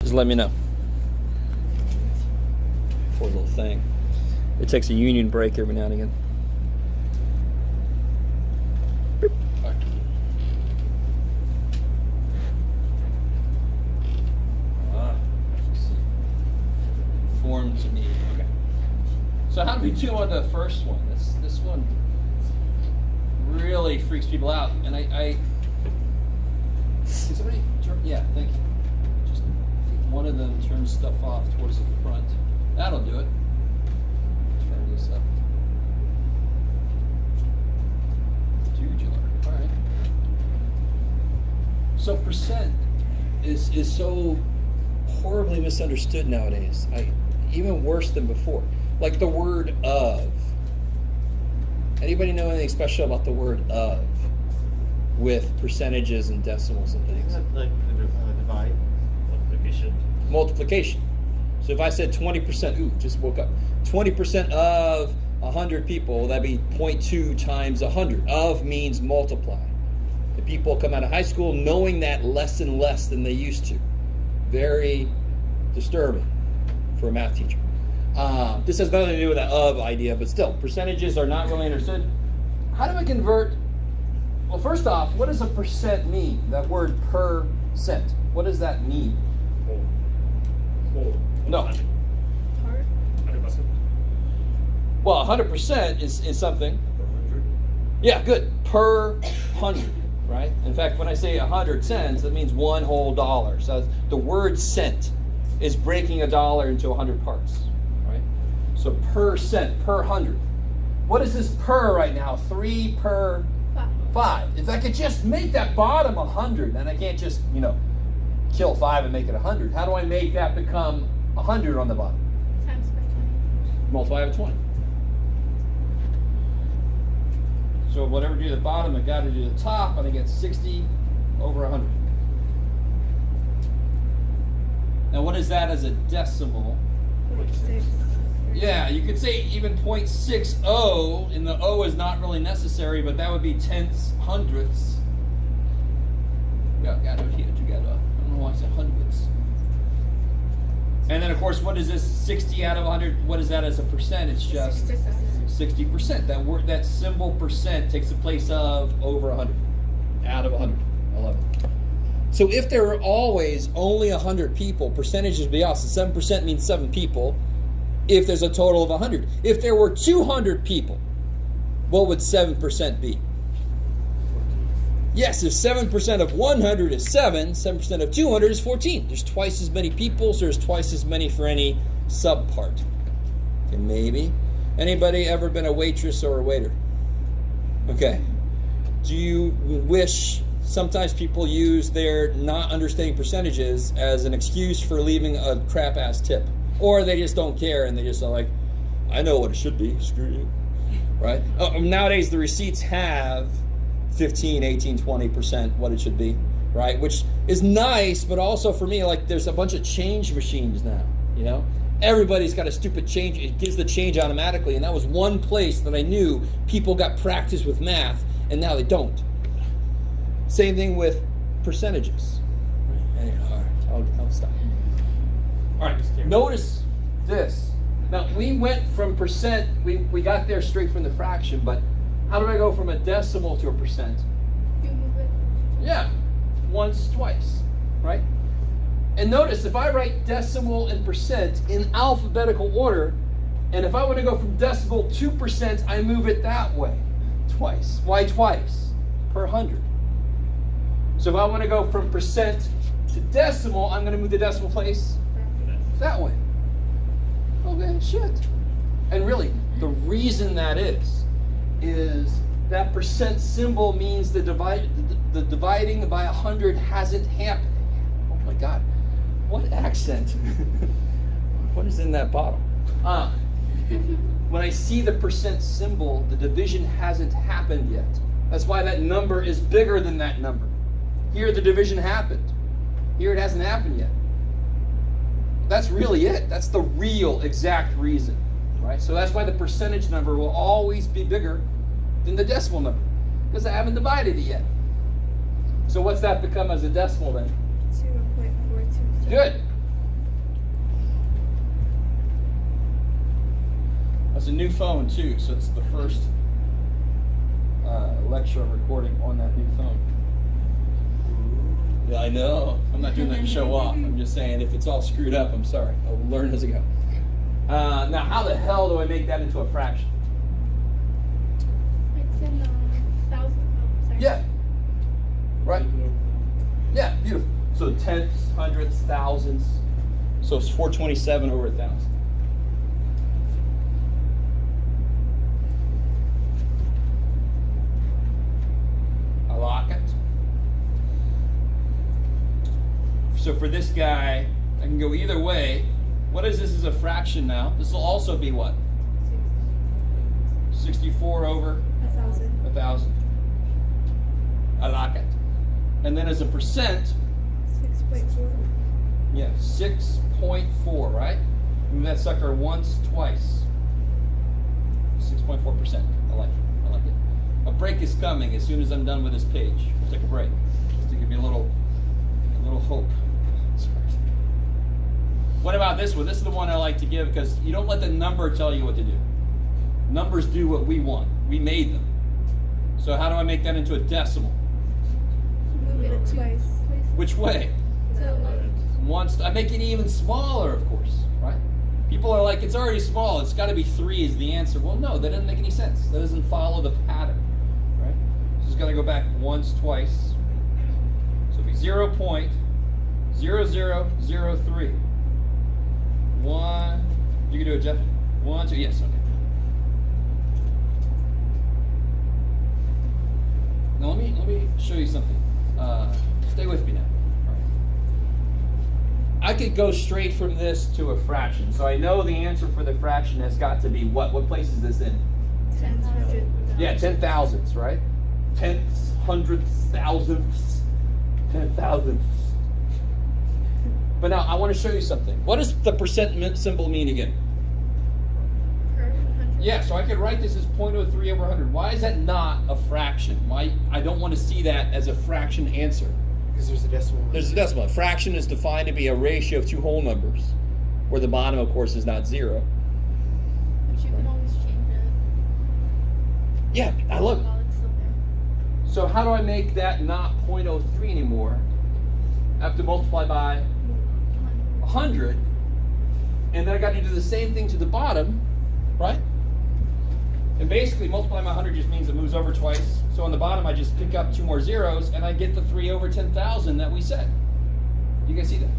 just let me know. Poor little thing. It takes a union break every now and again. Boop. All right. Form to me. Okay. So how do we do on the first one? This one really freaks people out, and I can somebody turn? Yeah, thank you. Just one of them turns stuff off towards the front. That'll do it. Turn this up. Tubular. All right. So percent is so horribly misunderstood nowadays. Even worse than before. Like the word of. Anybody know anything special about the word of with percentages and decimals and things? Isn't that like divide, multiplication? Multiplication. So if I said 20%, just woke up. 20% of 100 people, that'd be 0.2 times 100. Of means multiply. The people come out of high school knowing that less and less than they used to. Very disturbing for a math teacher. This has nothing to do with that of idea, but still, percentages are not really understood. How do I convert? Well, first off, what does a percent mean? That word percent. What does that mean? Whole. No. Part? 100%. Well, 100% is something. 100. Yeah, good. Per 100, right? In fact, when I say 100 cents, that means one whole dollar. So the word cent is breaking a dollar into 100 parts, right? So per cent, per 100. What is this per right now? 3 per 5. If I could just make that bottom 100, then I can't just, kill 5 and make it 100. How do I make that become 100 on the bottom? Times by 20. Multiply by 20. So whatever do the bottom, I got to do the top, and I get 60 over 100. Now what is that as a decimal? 0.6. Yeah, you could say even 0.60, and the O is not really necessary, but that would be tenths, hundredths. Yeah, got it here together. I don't know why I said hundredths. And then of course, what is this 60 out of 100? What is that as a percent? It's just 60%. That symbol percent takes the place of over 100. Out of 100. I love it. So if there were always only 100 people, percentages would be awesome. 7% means 7 people. If there's a total of 100. If there were 200 people, what would 7% be? Yes, if 7% of 100 is 7, 7% of 200 is 14. There's twice as many people, so there's twice as many for any subpart. Okay, maybe. Anybody ever been a waitress or a waiter? Okay. Do you wish, sometimes people use their not understanding percentages as an excuse for leaving a crap-ass tip. Or they just don't care and they just are like, I know what it should be, screw you. Right? Nowadays the receipts have 15, 18, 20% what it should be, right? Which is nice, but also for me, like there's a bunch of change machines now, Everybody's got a stupid change. It gives the change automatically. And that was one place that I knew people got practice with math, and now they don't. Same thing with percentages. Anyway, all right, I'll stop. All right, notice this. Now, we went from percent, we got there straight from the fraction, but how do I go from a decimal to a percent? You move it. Yeah, once, twice, right? And notice, if I write decimal and percent in alphabetical order, and if I want to go from decimal to percent, I move it that way, twice. Why twice? Per 100. So if I want to go from percent to decimal, I'm going to move the decimal place that way. Okay, shit. And really, the reason that is that percent symbol means the dividing by 100 hasn't happened. Oh my God, what accent? What is in that bottle? When I see the percent symbol, the division hasn't happened yet. That's why that number is bigger than that number. Here the division happened. Here it hasn't happened yet. That's really it. That's the real exact reason, right? So that's why the percentage number will always be bigger than the decimal number, because I haven't divided it yet. So what's that become as a decimal then? 0.427. Good. It's a new phone too, so it's the first lecture I'm recording on that new phone. Yeah, I know. I'm not doing that to show off. I'm just saying if it's all screwed up, I'm sorry. I'll learn as I go. Now, how the hell do I make that into a fraction? It's in thousand. Oh, sorry. Yeah. Right? Yeah, beautiful. So tenths, hundredths, thousandths. So it's 427 over 1,000. I lock it. So for this guy, I can go either way. What is this as a fraction now? This will also be what? 64 over 1,000. I lock it. And then as a percent, 6.4. yeah, 6.4, right? Move that sucker once, twice. 6.4%. I like it. I like it. A break is coming as soon as I'm done with this page. We'll take a break just to give you a little hope. What about this one? This is the one I like to give because you don't let the number tell you what to do. Numbers do what we want. We made them. So how do I make that into a decimal? Move it twice. Which way? So Once I make it even smaller, of course, right? People are like, it's already small. It's got to be 3 is the answer. Well, no, that doesn't make any sense. That doesn't follow the pattern, right? So it's got to go back once, twice. So it'll be 0.0003. 1. You can do it, Jeff. 1, 2. Yes. Okay. Now let me show you something. Stay with me now. I could go straight from this to a fraction. So I know the answer for the fraction has got to be what? What place is this in? 10,000. Yeah, 10,000ths, right? Tenths, hundredths, thousandths, 10,000ths. But now I want to show you something. What does the percent symbol mean again? Per 100. Yeah, so I could write this as 0.03 over 100. Why is that not a fraction? Why I don't want to see that as a fraction answer. Because there's a decimal. There's a decimal. A fraction is defined to be a ratio of 2 whole numbers, where the bottom, of course, is not 0. But you can always change it Yeah, I love it. while it's still there. So how do I make that not 0.03 anymore? I have to multiply by 100, and then I got to do the same thing to the bottom, right? And basically, multiply by 100 just means it moves over twice. So on the bottom, I just pick up 2 more zeros, and I get the 3 over 10,000 that we said. You guys see that?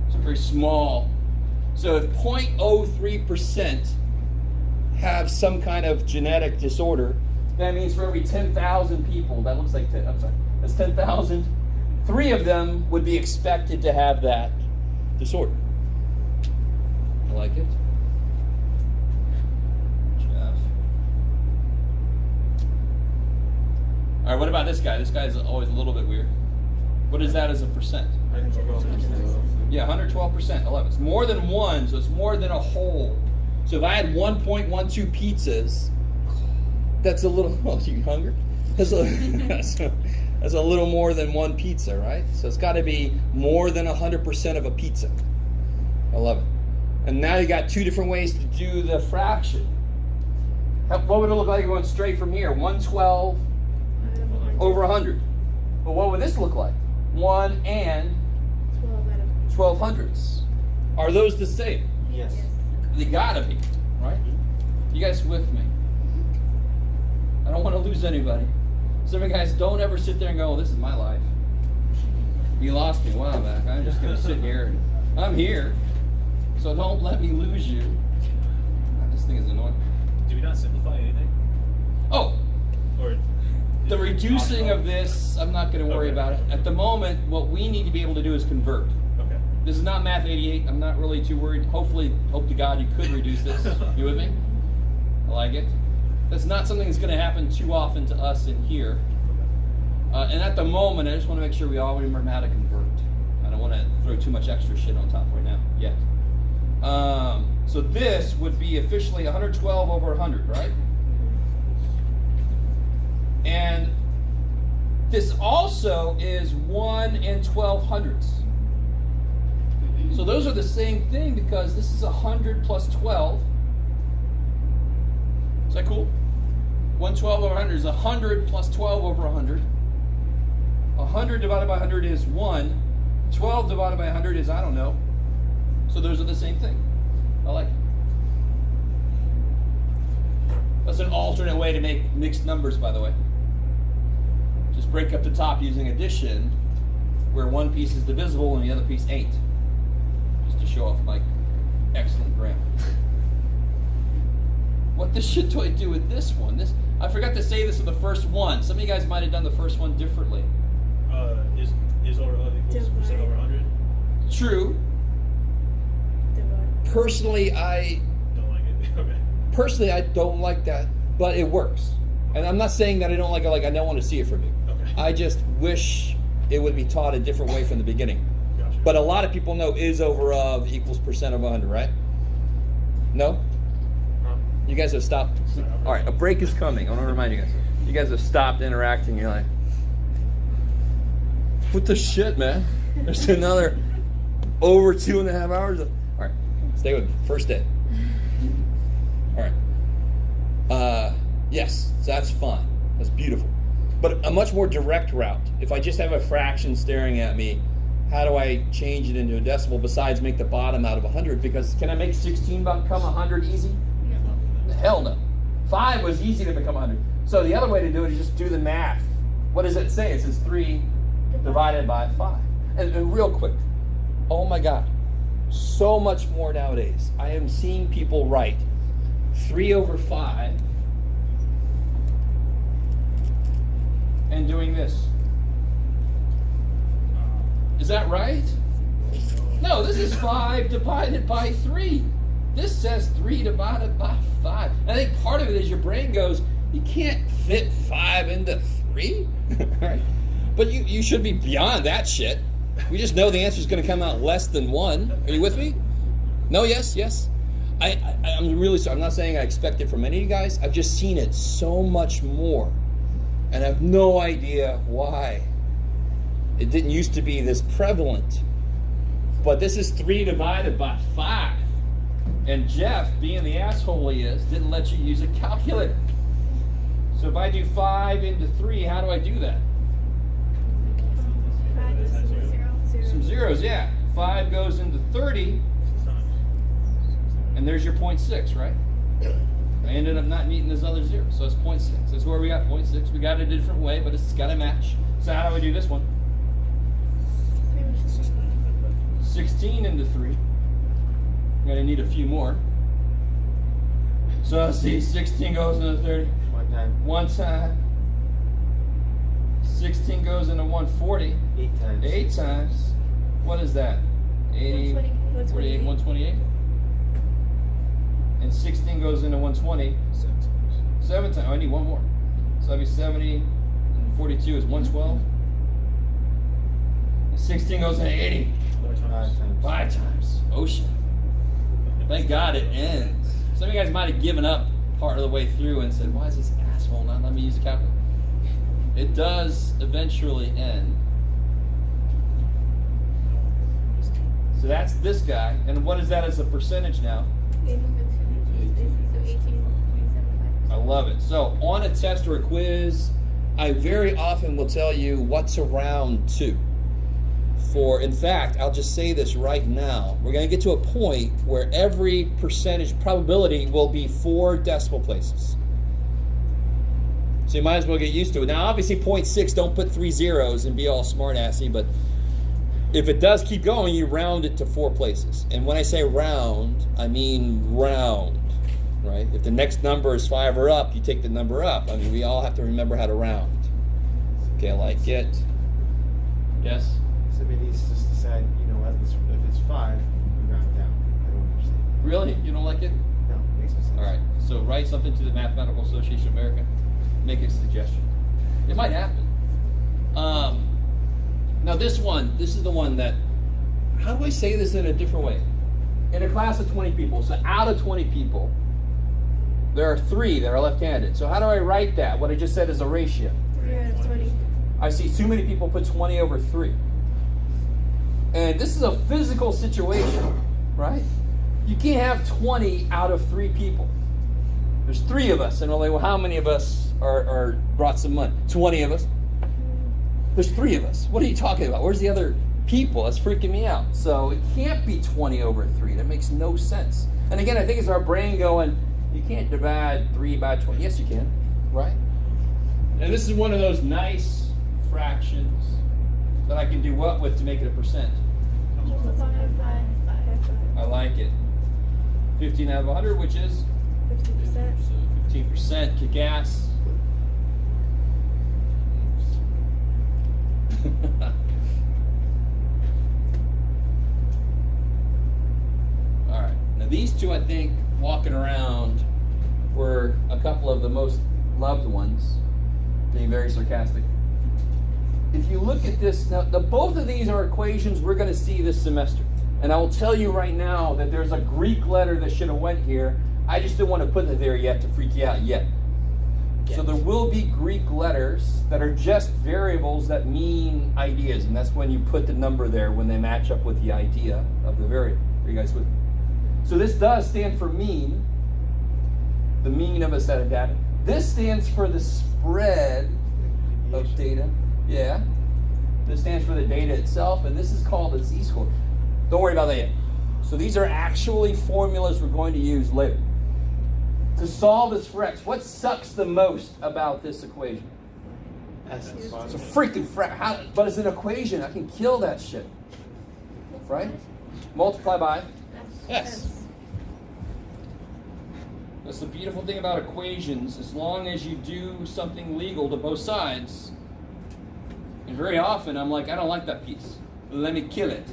It's very small. So if 0.03% have some kind of genetic disorder, that means for every 10,000 people, that looks like 10, I'm sorry, that's 10,000, 3 of them would be expected to have that disorder. I like it. Jeff. All right, what about this guy? This guy's always a little bit weird. What is that as a percent? Yeah, 112%, 11. It's more than 1, so it's more than a whole. So if I had 1.12 pizzas, that's a little, oh, you hungry? That's a little more than 1 pizza, right? So it's got to be more than 100% of a pizza. I love it. And now you got 2 different ways to do the fraction. What would it look like going straight from here? 112 over 100. But what would this look like? 1 and 12 hundredths. Are those the same? Yes. They gotta be, right? You guys with me? I don't want to lose anybody. Some of you guys don't ever sit there and go, oh, this is my life. You lost me a while back. I'm just going to sit here. And I'm here. So don't let me lose you. This thing is annoying. Do we not simplify anything? Oh, Or the reducing of this, I'm not going to worry Okay. about it. At the moment, what we need to be able to do is convert. Okay. This is not Math 88. I'm not really too worried. Hopefully, hope to God you could reduce this. You with me? I like it. That's not something that's going to happen too often to us in here. And at the moment, I just want to make sure we all remember how to convert. I don't want to throw too much extra shit on top right now yet. So this would be officially 112 over 100, right? And this also is 1 and 12 hundredths. So those are the same thing because this is 100 plus 12. Is that cool? 112 over 100 is 100 plus 12 over 100. 100 divided by 100 is 1. 12 divided by 100 is, I don't know. So those are the same thing. I like it. That's an alternate way to make mixed numbers, by the way. Just break up the top using addition, where one piece is divisible and the other piece ain't. Just to show off my excellent grammar. What the shit do I do with this one? I forgot to say this in the first one. Some of you guys might have done the first one differently. Is over equals percent over 100? True. Divide. Personally, I Don't like it. Okay. Personally, I don't like that, but it works. And I'm not saying that I don't like it, like I don't want to see it from you. Okay. I just wish it would be taught a different way from the beginning. Gotcha. But a lot of people know is over of equals percent of 100, right? No? Huh? You guys have stopped. All right, a break is coming. I want to remind you guys. You guys have stopped interacting. You're like, what the shit, man? There's another over 2.5 hours. All right, stay with me. First day. All right. Yes, so that's fine. That's beautiful. But a much more direct route. If I just have a fraction staring at me, how do I change it into a decimal besides make the bottom out of 100? Because can I make 16 become 100 easy? No. Hell no. 5 was easy to become 100. So the other way to do it is just do the math. What does it say? It says 3 divided by 5. And real quick, oh my God, so much more nowadays. I am seeing people write 3 over 5 and doing this. Is that right? No, this is 5 divided by 3. This says 3 divided by 5. And I think part of it is your brain goes, you can't fit 5 into 3, right? But you should be beyond that shit. We just know the answer is going to come out less than 1. Are you with me? No, yes, yes. I'm really sorry. I'm not saying I expect it from any of you guys. I've just seen it so much more. And I have no idea why. It didn't used to be this prevalent. But this is 3 divided by 5. And Jeff, being the asshole he is, didn't let you use a calculator. So if I do 5 into 3, how do I do that? Some zeros, yeah. 5 goes into 30, and there's your 0.6, right? I ended up not needing this other zero, so it's 0.6. That's where we got 0.6. We got it a different way, but it's got to match. So how do I do this one? 16 into 3. I'm going to need a few more. So let's see, 16 goes into 30. One time. 16 goes into 140. 8 times. 8 times. What is that? 80, 48, 128. And 16 goes into 120. 7 times. Oh, I need one more. So that'd be 70 and 42 is 112. And 16 goes into 80. 5 times. Oh shit. Thank God it ends. Some of you guys might have given up part of the way through and said, why is this asshole not letting me use a calculator? It does eventually end. So that's this guy. And what is that as a percentage now? I love it. So on a test or a quiz, I very often will tell you what's around 2. In fact, I'll just say this right now. We're going to get to a point where every percentage probability will be 4 decimal places. So you might as well get used to it. Now, obviously, 0.6, don't put 3 zeros and be all smart-assy, but if it does keep going, you round it to 4 places. And when I say round, I mean round, right? If the next number is 5 or up, you take the number up. I mean, we all have to remember how to round. Okay, I like it. Yes? Somebody needs to just decide, if it's 5, we round down. I don't understand. Really? You don't like it? No, it makes no sense. All right. So write something to the Mathematical Association of America. Make a suggestion. It might happen. Now this is the one that, how do I say this in a different way? In a class of 20 people, so out of 20 people, there are 3 that are left-handed. So how do I write that? What I just said is a ratio. 3 out of 20. I see too many people put 20 over 3. And this is a physical situation, right? You can't have 20 out of 3 people. There's 3 of us, and we're like, well, how many of us are brought some money? 20 of us. There's 3 of us. What are you talking about? Where's the other people? That's freaking me out. So it can't be 20 over 3. That makes no sense. And again, I think it's our brain going, you can't divide 3 by 20. Yes, you can, right? And this is one of those nice fractions that I can do what with to make it a percent? Multiply by 5. I like it. 15 out of 100, which is 50%. so 15%. Kick ass. All right. Now these two, I think, walking around were a couple of the most loved ones, being very sarcastic. If you look at this, now both of these are equations we're going to see this semester. And I will tell you right now that there's a Greek letter that should have went here. I just didn't want to put it there yet to freak you out yet. So there will be Greek letters that are just variables that mean ideas. And that's when you put the number there when they match up with the idea of the variable. Are you guys with me? So this does stand for mean, the mean of a set of data. This stands for the spread of data. Yeah. This stands for the data itself, and this is called a z-score. Don't worry about that yet. So these are actually formulas we're going to use later. To solve this for x, what sucks the most about this equation? S is It's a bottom. freaking but it's an equation. I can kill that shit. Right? Multiply by s. That's the beautiful thing about equations. As long as you do something legal to both sides, and very often I'm like, I don't like that piece. Let me kill it.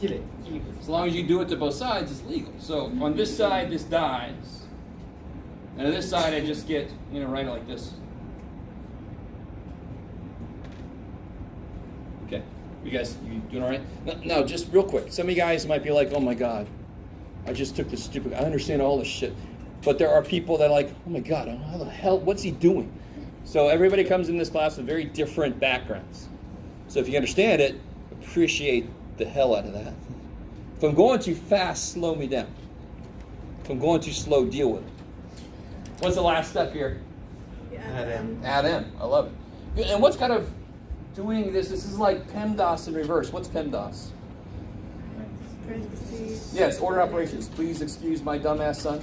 Kill it. As long as you do it to both sides, it's legal. So on this side, this dies. And on this side, I just get, write it like this. Okay. You guys, you doing all right? No, just real quick. Some of you guys might be like, oh my God, I just took this stupid, I understand all this shit. But there are people that are like, oh my God, how the hell, what's he doing? So everybody comes in this class with very different backgrounds. So if you understand it, appreciate the hell out of that. If I'm going too fast, slow me down. If I'm going too slow, deal with it. What's the last step here? Add M. Add M. I love it. And what's kind of doing this? This is like PEMDAS in reverse. What's PEMDAS? Parentheses. Yes, order operations. Please excuse my dumbass son.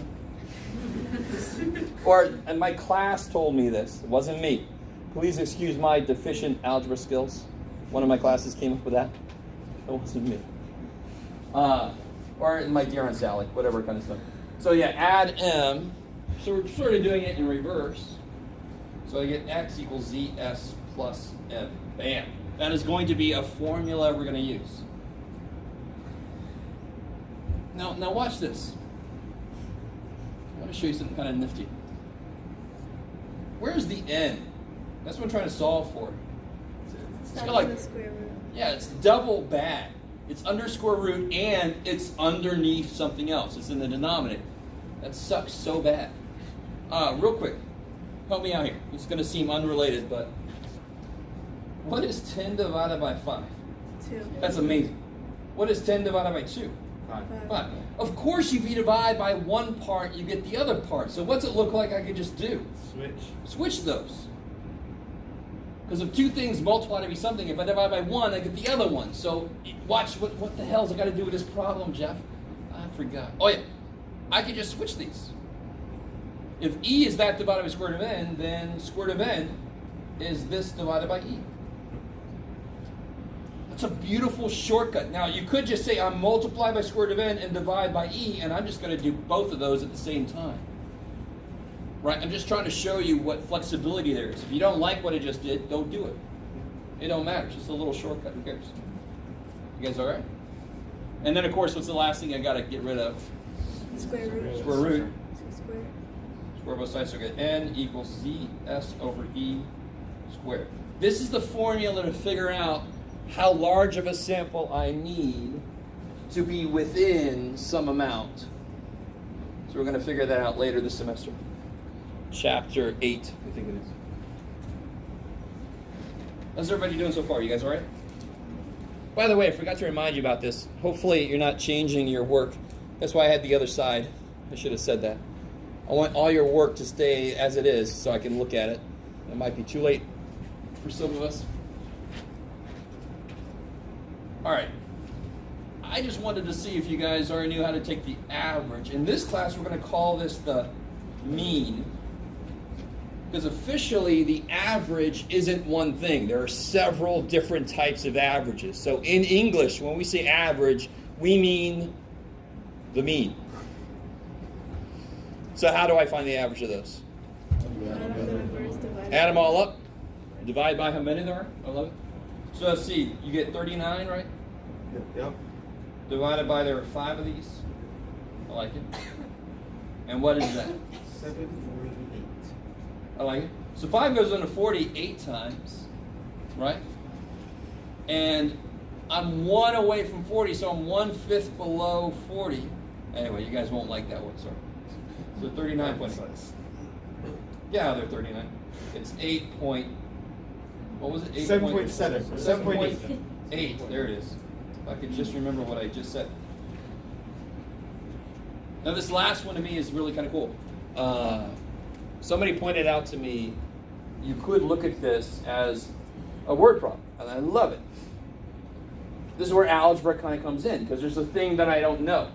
And my class told me this. It wasn't me. Please excuse my deficient algebra skills. One of my classes came up with that. It wasn't me. Or my dear Aunt Sally, whatever kind of stuff. So yeah, add M. So we're sort of doing it in reverse. So I get x equals zs plus m. Bam. That is going to be a formula we're going to use. Now watch this. I want to show you something kind of nifty. Where's the n? That's what I'm trying to solve for. It's got like, The square root. yeah, it's double bad. It's underscore root and it's underneath something else. It's in the denominator. That sucks so bad. Real quick, help me out here. It's going to seem unrelated, but what is 10 divided by 5? 2. That's amazing. What is 10 divided by 2? 5. 5. Of course, if you divide by one part, you get the other part. So what's it look like I could just do? Switch. Switch those. Because if 2 things multiply to be something, if I divide by 1, I get the other one. So watch, what the hell's I got to do with this problem, Jeff? I forgot. Oh yeah, I could just switch these. If e is that divided by square root of n, then square root of n is this divided by e. That's a beautiful shortcut. Now you could just say I'm multiply by square root of n and divide by e, and I'm just going to do both of those at the same time. Right? I'm just trying to show you what flexibility there is. If you don't like what I just did, don't do it. It don't matter. It's just a little shortcut. Who cares? You guys all right? And then, of course, what's the last thing I got to get rid of? Square root. Square root. So square. Square both sides. So get n equals zs over e squared. This is the formula to figure out how large of a sample I need to be within some amount. So we're going to figure that out later this semester. Chapter 8, I think it is. How's everybody doing so far? You guys all right? By the way, I forgot to remind you about this. Hopefully you're not changing your work. That's why I had the other side. I should have said that. I want all your work to stay as it is so I can look at it. It might be too late for some of us. All right. I just wanted to see if you guys already knew how to take the average. In this class, we're going to call this the mean. Because officially, the average isn't one thing. There are several different types of averages. So in English, when we say average, we mean the mean. So how do I find the average of those? Add them all up. Divide by how many there are? 11. So let's see. You get 39, right? Yep. Divided by, there are 5 of these. I like it. And what is that? 748. I like it. So 5 goes into 40 8 times, right? And I'm 1 away from 40, so I'm 1/5 below 40. Anyway, you guys won't like that one, sorry. So 39.8. Yeah, they're 39. It's 8 point. What was it? 7.7. 7.8. There it is. If I could just remember what I just said. Now this last one to me is really kind of cool. Somebody pointed out to me, you could look at this as a word problem, and I love it. This is where algebra kind of comes in, because there's a thing that I don't know.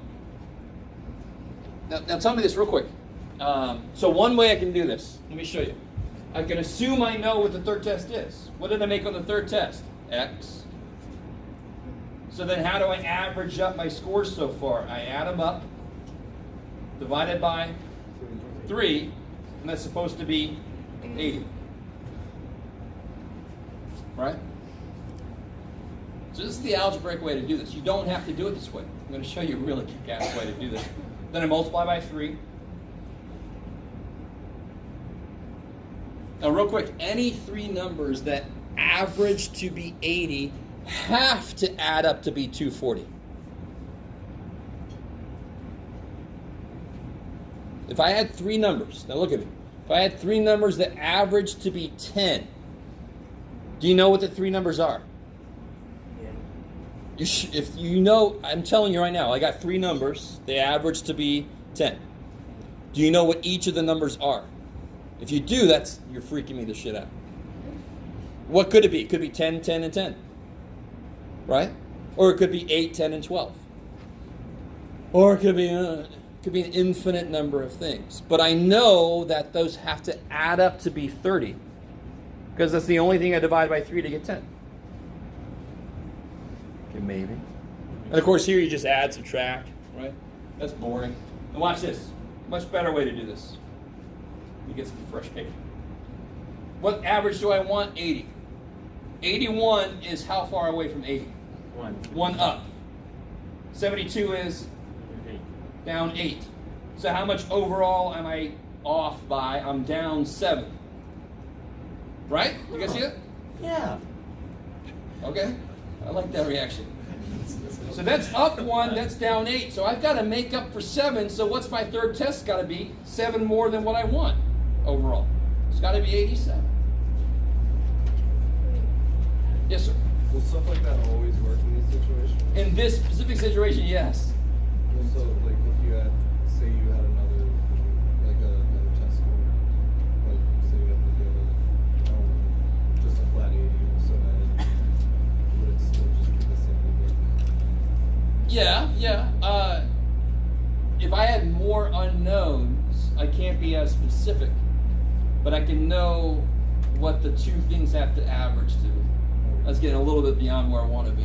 Now tell me this real quick. So one way I can do this, let me show you. I can assume I know what the third test is. What did I make on the third test? X. So then how do I average up my scores so far? I add them up, divided by 3, and that's supposed to be 80. Right? So this is the algebraic way to do this. You don't have to do it this way. I'm going to show you a really kick-ass way to do this. Then I multiply by 3. Now real quick, any 3 numbers that average to be 80 have to add up to be 240. If I had 3 numbers, now look at me. If I had 3 numbers that average to be 10, do you know what the 3 numbers are? Yeah. If you know, I'm telling you right now, I got 3 numbers, they average to be 10. Do you know what each of the numbers are? If you do, you're freaking me the shit out. What could it be? It could be 10, 10, and 10. Right? Or it could be 8, 10, and 12. Or it could be an infinite number of things. But I know that those have to add up to be 30. Because that's the only thing I divide by 3 to get 10. Okay, maybe. And of course here you just add, subtract, right? That's boring. And watch this. Much better way to do this. Let me get some fresh paper. What average do I want? 80. 81 is how far away from 80? 1 up. 72 is down 8. So how much overall am I off by? I'm down 7. Right? You guys see it? Yeah. Okay. I like that reaction. So that's up 1, that's down 8. So I've got to make up for 7. So what's my third test got to be? 7 more than what I want overall. It's got to be 87. Yes, sir. Will stuff like that always work in these situations? In this specific situation, yes. So, like, if you had, say you had another test score, like, say you had to get just a flat 80 or so that would it still just be the same again? Yeah. If I had more unknowns, I can't be as specific, but I can know what the 2 things have to average to. That's getting a little bit beyond where I want to be.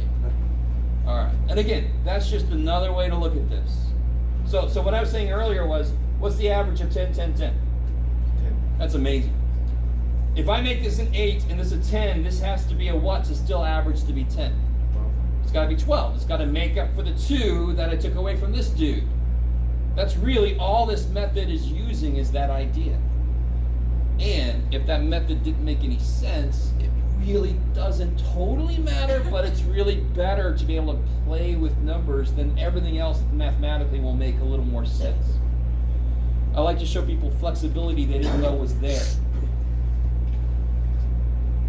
All right. And again, that's just another way to look at this. So what I was saying earlier was, what's the average of 10, 10, 10? 10. That's amazing. If I make this an 8 and this a 10, this has to be a what to still average to be 10? It's got to be 12. It's got to make up for the 2 that I took away from this dude. That's really all this method is using, is that idea. And if that method didn't make any sense, it really doesn't totally matter, but it's really better to be able to play with numbers than everything else mathematically will make a little more sense. I like to show people flexibility they didn't know was there.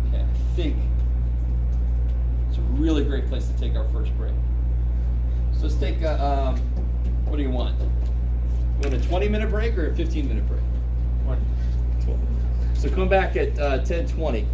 Okay, I think it's a really really great place to take our first break. So let's take what do you want? You want a 20-minute break or a 15-minute break? 1. 12. So come back at 10:20.